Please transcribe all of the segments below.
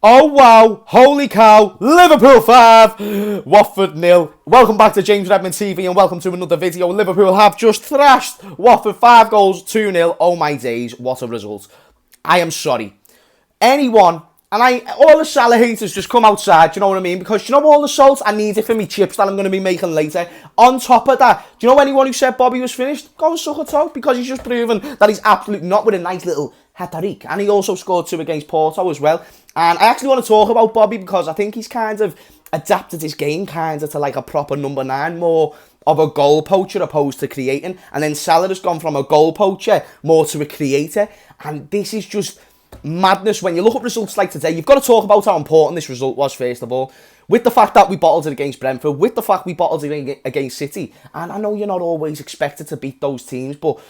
Oh wow, holy cow, Liverpool 5, Watford 0. Welcome back to James Redmond TV and welcome to another video. Liverpool have just thrashed Watford 5 goals, 2-0. Oh my days, what a result. I am sorry. Anyone, all the Salah haters just come outside, do you know what I mean? Because do you know all the salt I need it for me chips that I'm going to be making later? On top of that, do you know anyone who said Bobby was finished? Go and suck a toe, because he's just proven that he's absolutely not, with a nice little hat-trick. And he also scored 2 against Porto as well. And I actually want to talk about Bobby because I think he's kind of adapted his game kind of to like a proper number 9, more of a goal poacher opposed to creating. And then Salah has gone from a goal poacher more to a creator. And this is just madness. When you look at results like today, you've got to talk about how important this result was, first of all. With the fact that we bottled it against Brentford, with the fact we bottled it against City. And I know you're not always expected to beat those teams, but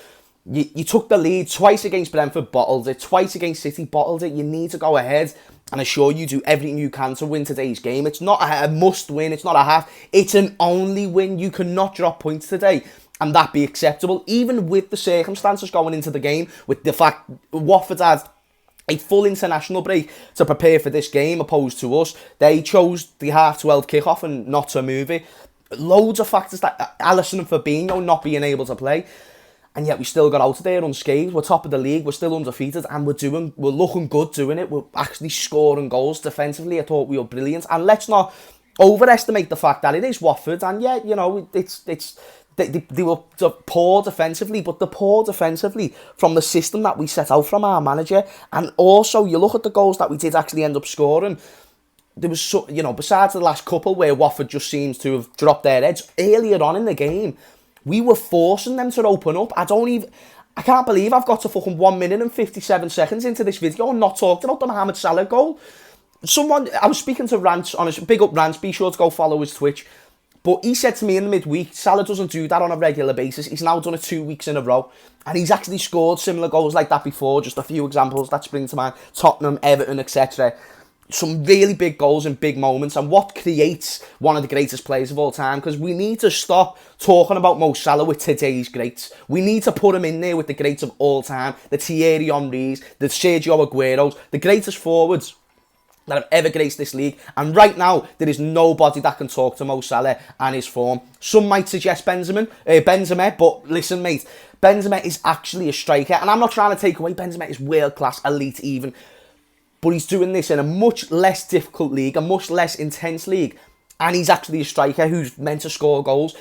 you took the lead twice against Brentford, bottled it. Twice against City, bottled it. You need to go ahead and assure you do everything you can to win today's game. It's not a must win. It's not a half. It's an only win. You cannot drop points today and that be acceptable, even with the circumstances going into the game, with the fact Watford had a full international break to prepare for this game opposed to us. They chose the half-12 kickoff and not to move it. Loads of factors, that Alisson and Fabinho not being able to play. And yet we still got out of there unscathed. We're top of the league. We're still undefeated. And we're looking good doing it. We're actually scoring goals defensively. I thought we were brilliant. And let's not overestimate the fact that it is Watford. And yeah, you know, they were poor defensively. But they're poor defensively from the system that we set out from our manager. And also, you look at the goals that we did actually end up scoring. There was, besides the last couple where Watford just seems to have dropped their heads, earlier on in the game, we were forcing them to open up. I can't believe I've got to fucking 1 minute and 57 seconds into this video and not talked about the Mohamed Salah goal. I was speaking to Rance, on a big up Rance, be sure to go follow his Twitch. But he said to me in the midweek, Salah doesn't do that on a regular basis. He's now done it 2 weeks in a row. And he's actually scored similar goals like that before. Just a few examples that spring to mind. Tottenham, Everton, etc. Some really big goals in big moments, and what creates one of the greatest players of all time, because we need to stop talking about Mo Salah with today's greats. We need to put him in there with the greats of all time, the Thierry Henrys, the Sergio Agueros, the greatest forwards that have ever graced this league. And right now, there is nobody that can talk to Mo Salah and his form. Some might suggest Benzema, but listen, mate, Benzema is actually a striker, and I'm not trying to take away Benzema is world-class, elite even. But he's doing this in a much less difficult league, a much less intense league. And he's actually a striker who's meant to score goals.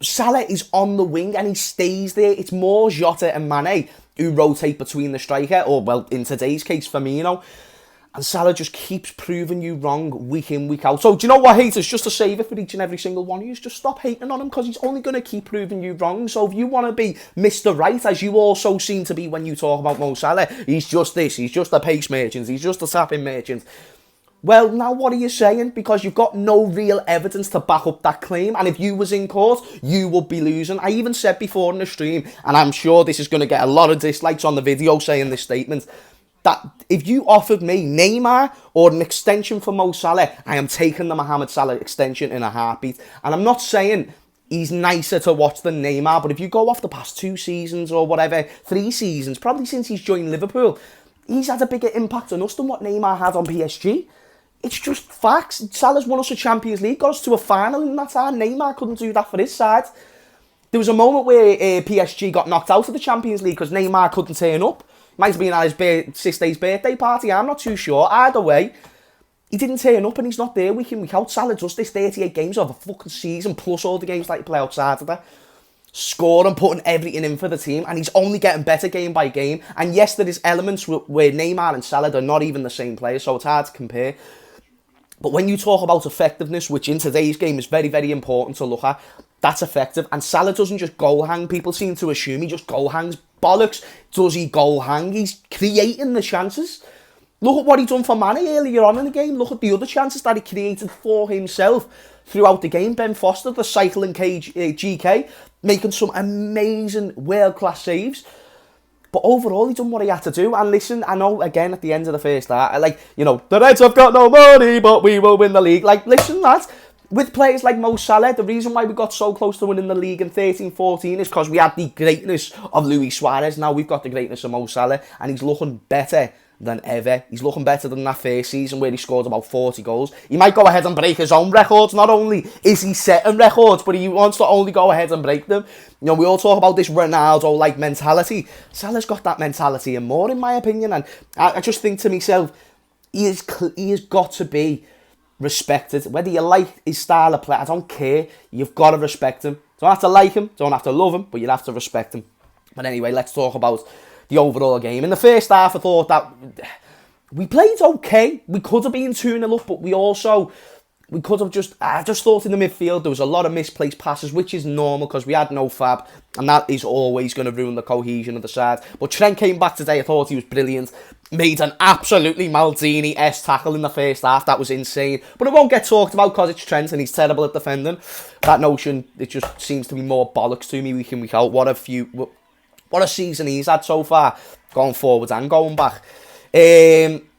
Salah is on the wing and he stays there. It's more Jota and Mane who rotate between the striker, or, well, in today's case, Firmino. And Salah just keeps proving you wrong week in, week out. So, do you know what, haters? Just to save it for each and every single one of you, just stop hating on him, because he's only going to keep proving you wrong. So, if you want to be Mr. Right, as you also seem to be when you talk about Mo Salah, he's just this, he's just a pace merchant, he's just a tapping merchant. Well, now what are you saying? Because you've got no real evidence to back up that claim. And if you was in court, you would be losing. I even said before in the stream, and I'm sure this is going to get a lot of dislikes on the video saying this statement, that if you offered me Neymar or an extension for Mo Salah, I am taking the Mohamed Salah extension in a heartbeat. And I'm not saying he's nicer to watch than Neymar, but if you go off the past 2 seasons or whatever, 3 seasons, probably since he's joined Liverpool, he's had a bigger impact on us than what Neymar had on PSG. It's just facts. Salah's won us a Champions League, got us to a final in that time. Neymar couldn't do that for his side. There was a moment where PSG got knocked out of the Champions League because Neymar couldn't turn up. Might have been at his sister's birthday party, I'm not too sure. Either way, he didn't turn up and he's not there week in, week out. Salah does this 38 games over a fucking season, plus all the games that he play outside of that. Scoring, putting everything in for the team, and he's only getting better game by game. And yes, there is elements where Neymar and Salah are not even the same players, so it's hard to compare. But when you talk about effectiveness, which in today's game is very, very important to look at, that's effective. And Salah doesn't just goal hang. People seem to assume he just goal hangs. Bollocks. Does he goal hang? He's creating the chances. Look at what he done for Mane earlier on in the game. Look at the other chances that he created for himself throughout the game. Ben Foster, the cycling GK, making some amazing world-class saves. But overall, he done what he had to do. And listen, I know, again, at the end of the first half, the Reds have got no money, but we will win the league. Listen, lads, with players like Mo Salah, the reason why we got so close to winning the league in 13-14 is because we had the greatness of Luis Suarez. Now we've got the greatness of Mo Salah, and he's looking better than ever. He's looking better than that first season where he scored about 40 goals. He might go ahead and break his own records. Not only is he setting records, but he wants to only go ahead and break them. You know, we all talk about this Ronaldo-like mentality. Salah's got that mentality and more, in my opinion. And I just think to myself, he has got to be respected. Whether you like his style of play, I don't care. You've got to respect him. Don't have to like him, don't have to love him, but you have to respect him. But anyway, let's talk about the overall game. In the first half, I thought that we played okay. We could have been 2-0 up, but we could have I just thought in the midfield there was a lot of misplaced passes, which is normal because we had no Fab, and that is always going to ruin the cohesion of the side. But Trent came back today. I thought he was brilliant. Made an absolutely Maldini-esque tackle in the first half. That was insane. But it won't get talked about because it's Trent and he's terrible at defending. That notion, it just seems to be more bollocks to me week in, week out. What a season he's had so far, going forwards and going back.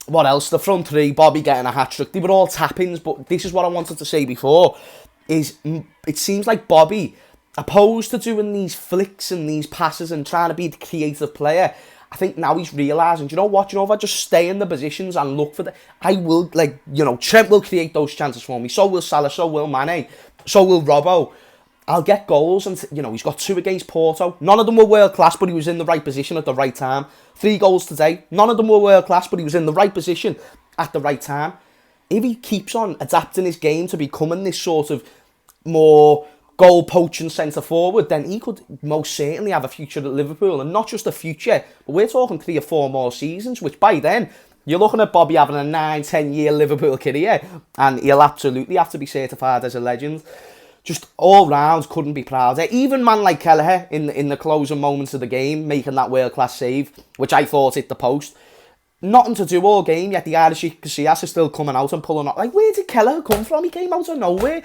What else? The front three, Bobby getting a hat-trick. They were all tap-ins, but this is what I wanted to say before. It seems like Bobby, opposed to doing these flicks and these passes and trying to be the creative player, I think now he's realising, do you know what? If I just stay in the positions and look for I will, Trent will create those chances for me. So will Salah, so will Mane, so will Robbo. I'll get goals, and he's got 2 against Porto. None of them were world class, but he was in the right position at the right time. 3 goals today. None of them were world class, but he was in the right position at the right time. If he keeps on adapting his game to becoming this sort of more goal poaching centre forward, then he could most certainly have a future at Liverpool, and not just a future, but we're talking 3 or 4 more seasons, which by then you're looking at Bobby having a 9-10 year Liverpool career, and he'll absolutely have to be certified as a legend. Just all round, couldn't be prouder. Even man like Kelleher in the closing moments of the game, making that world class save, which I thought hit the post. Nothing to do all game, yet the Irish Casillas is still coming out and pulling up. Like, where did Kelleher come from? He came out of nowhere.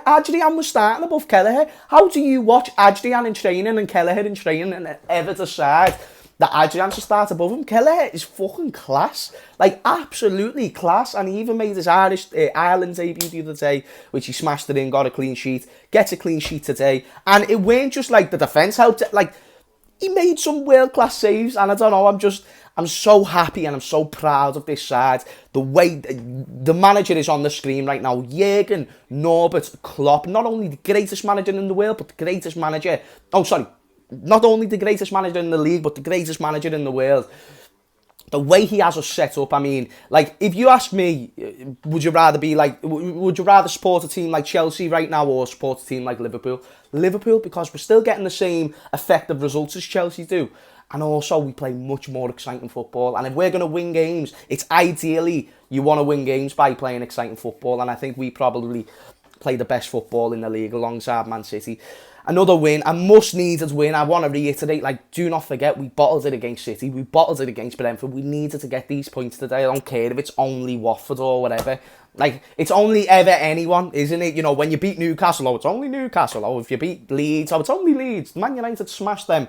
Adrian was starting above Kelleher. How do you watch Adrian in training and Kelleher in training and ever decide that Adrian should start above him? Kelleher is fucking class. Like, absolutely class. And he even made his Ireland debut the other day, which he smashed it in, got a clean sheet. Gets a clean sheet today. And it weren't just like the defence helped it. Like, he made some world-class saves. And I don't know, I'm so happy and I'm so proud of this side. The way the manager is on the screen right now, Jurgen Norbert Klopp, not only the greatest manager in the world, but the greatest manager. Not only the greatest manager in the league, but the greatest manager in the world. The way he has us set up, I mean, like, if you ask me, would you rather support a team like Chelsea right now or support a team like Liverpool? Liverpool, because we're still getting the same effective results as Chelsea do. And also, we play much more exciting football. And if we're going to win games, it's ideally you want to win games by playing exciting football. And I think we probably play the best football in the league alongside Man City. Another win, a must-needed win. I want to reiterate, do not forget, we bottled it against City. We bottled it against Brentford. We needed to get these points today. I don't care if it's only Watford or whatever. It's only ever anyone, isn't it? When you beat Newcastle, it's only Newcastle. If you beat Leeds, it's only Leeds. Man United smashed them.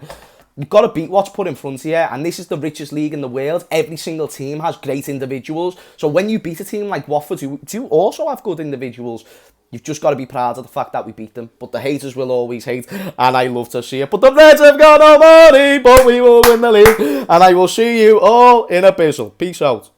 You've got to beat what's put in front of you, and this is the richest league in the world. Every single team has great individuals. So when you beat a team like Watford, who do also have good individuals, you've just got to be proud of the fact that we beat them. But the haters will always hate, and I love to see it. But the Reds have got no money, but we will win the league. And I will see you all in a bizzle. Peace out.